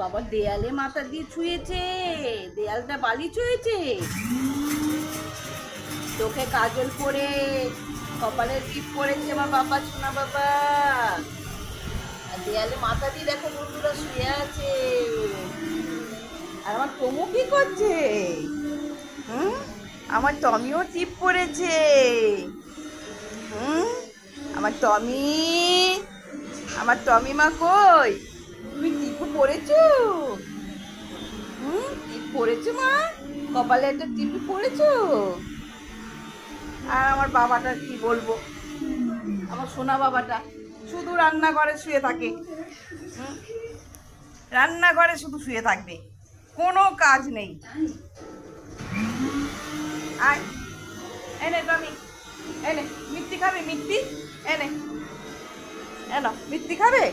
বাবা দেয়ালে মাথা দিয়ে ছুঁয়েছে, দেয়ালটা বালি ছুঁয়েছে, চোখে কাজল পরে, কপালে টিপ পরেছে আমার বাবা, সোনা বাবা। আর দেয়ালে মাথা দিয়ে দেখো বন্ধুরা শুয়ে আছে। আর আমার টমু কি করছে? হুম, আমার টমিও টিপ পরেছে। হুম, আমার টমি, আমার টমি মা কই? তুমি টিপু পরেছো? টিপ পরেছো মা? কপালে একটা টিপু পরেছো? আর আমার বাবাটা কি বলবো, আমার সোনা বাবাটা শুধু রান্নাঘরে শুয়ে থাকে। হুম, রান্নাঘরে শুধু শুয়ে থাকবে, কোনো কাজ নেই। আয়, এনে টমি, এনে মিষ্টি খাবে, মিষ্টি এনে, এনো মিষ্টি খাবে।